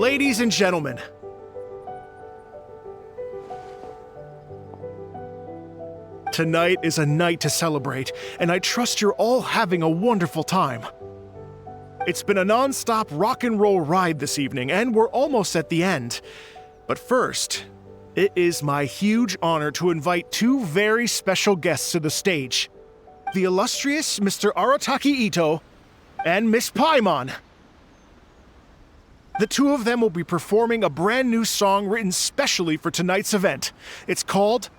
Ladies and gentlemen, tonight is a night to celebrate, and I trust you're all having a wonderful time. It's been a non-stop rock and roll ride this evening, and we're almost at the end. But first, it is my huge honor to invite two very special guests to the stage. The illustrious Mr. Arataki Itto and Miss Paimon. The two of them will be performing a brand new song written specially for tonight's event. It's called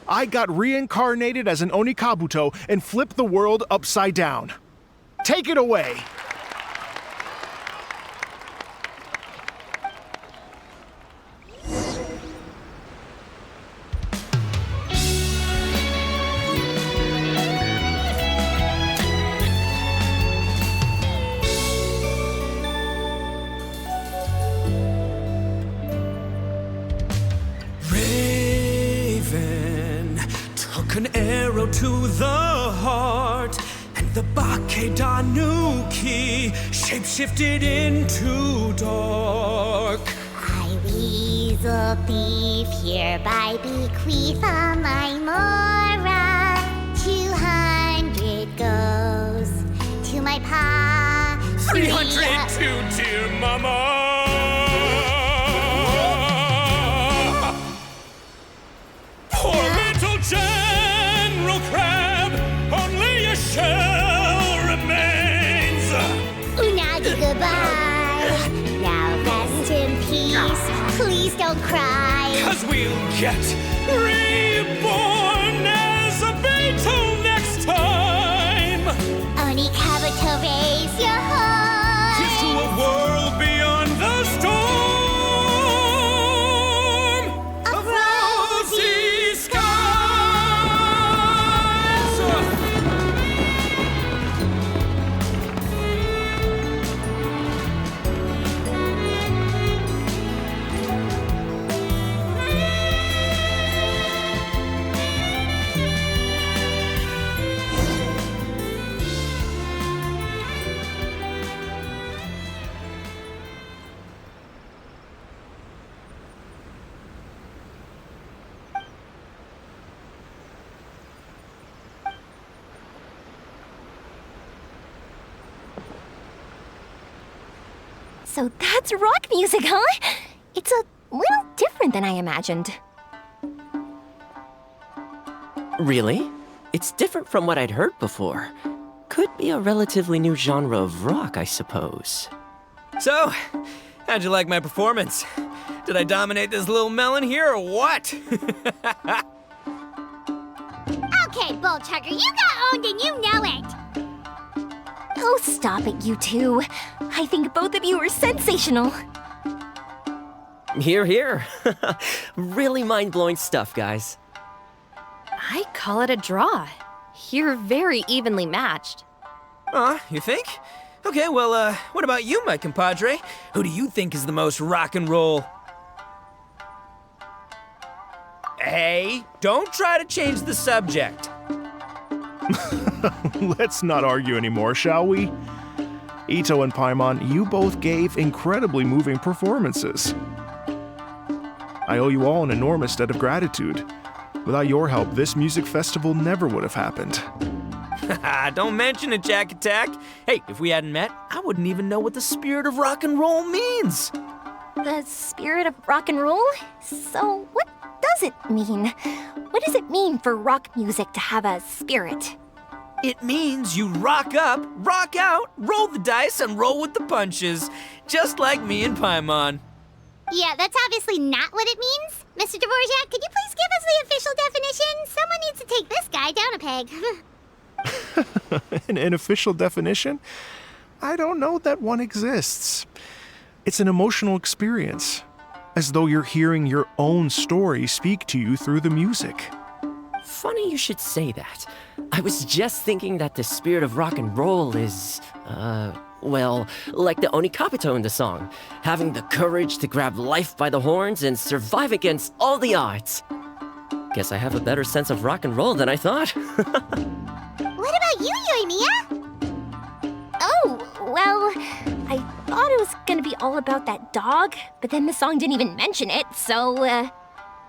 I Got Reincarnated as an Onikabuto and Flipped the World Upside Down. Take it away. An arrow to the heart, and the Bakedanuki shapeshifted into dark. I, weasel thief, hereby bequeath all my mora. 200 goes to my pa. 300 to dear mama. Poor little General Crab, only a shell remains. Unagi, goodbye. Now rest in peace. Please don't cry. 'Cause we'll get reborn as a beetle next time. Onikabuto, raise your heart. Here's to a world beyond the storm of rosy skies. So that's rock music, huh? It's a little different than I imagined. Really? It's different from what I'd heard before. Could be a relatively new genre of rock, I suppose. So, how'd you like my performance? Did I dominate this little melon here or what? Okay, Bull Chugger, you got owned and you know it. Oh, stop it, you two. I think both of you are sensational. Here, here. Really mind-blowing stuff, guys. I call it a draw. You're very evenly matched. You think? Okay, well, what about you, my compadre? Who do you think is the most rock and roll? Hey, don't try to change the subject. Let's not argue anymore, shall we? Itto and Paimon, you both gave incredibly moving performances. I owe you all an enormous debt of gratitude. Without your help, this music festival never would have happened. Don't mention it, Jack Attack. Hey, if we hadn't met, I wouldn't even know what the spirit of rock and roll means. The spirit of rock and roll? So what does it mean? What does it mean for rock music to have a spirit? It means you rock up, rock out, roll the dice, and roll with the punches. Just like me and Paimon. Yeah, that's obviously not what it means. Mr. Dvorak, could you please give us the official definition? Someone needs to take this guy down a peg. An official definition? I don't know that one exists. It's an emotional experience, as though you're hearing your own story speak to you through the music. Funny you should say that. I was just thinking that the spirit of rock and roll is, well, like the Onikabuto in the song, having the courage to grab life by the horns and survive against all the odds. Guess I have a better sense of rock and roll than I thought. What about you, Yoimiya? Oh, well, I thought it was gonna be all about that dog, but then the song didn't even mention it, so,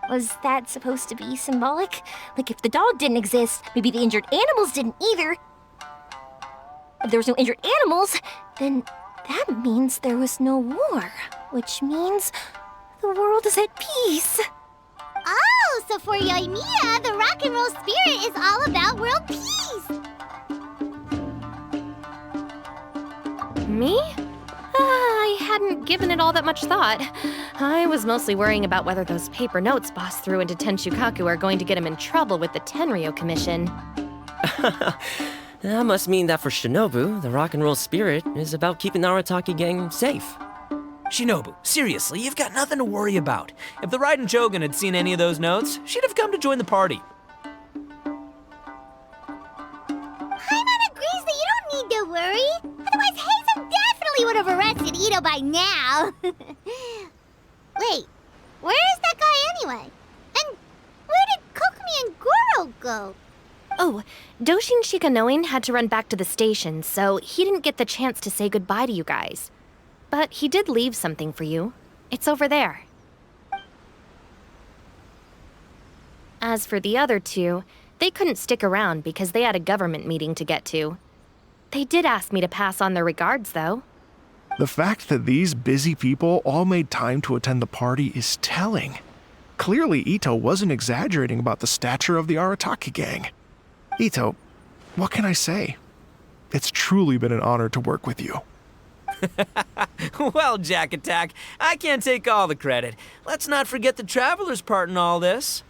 was that supposed to be symbolic? Like, if the dog didn't exist, maybe the injured animals didn't either. If there was no injured animals, then that means there was no war, which means the world is at peace. Oh, so for Yoimiya, the rock and roll spirit is all about world peace. Me? I hadn't given it all that much thought. I was mostly worrying about whether those paper notes Boss threw into Tenshukaku are going to get him in trouble with the Tenryo Commission. That must mean that for Shinobu, the rock and roll spirit is about keeping the Arataki gang safe. Shinobu, seriously, you've got nothing to worry about. If the Raiden Shogun had seen any of those notes, she'd have come to join the party. Paimon agrees that you don't need to worry. Otherwise, Hazen definitely would have arrested Itto by now. Wait, where is that guy anyway? And where did Kokumi and Goro go? Oh, Doshin Shikanoin had to run back to the station, so he didn't get the chance to say goodbye to you guys. But he did leave something for you. It's over there. As for the other two, they couldn't stick around because they had a government meeting to get to. They did ask me to pass on their regards, though. The fact that these busy people all made time to attend the party is telling. Clearly, Itto wasn't exaggerating about the stature of the Arataki gang. Itto, what can I say? It's truly been an honor to work with you. Well, Jack Attack, I can't take all the credit. Let's not forget the Traveler's part in all this.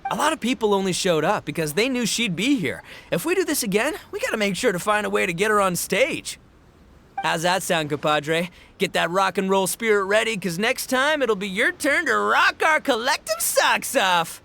A lot of people only showed up because they knew she'd be here. If we do this again, we gotta make sure to find a way to get her on stage. How's that sound, compadre? Get that rock and roll spirit ready, because next time it'll be your turn to rock our collective socks off.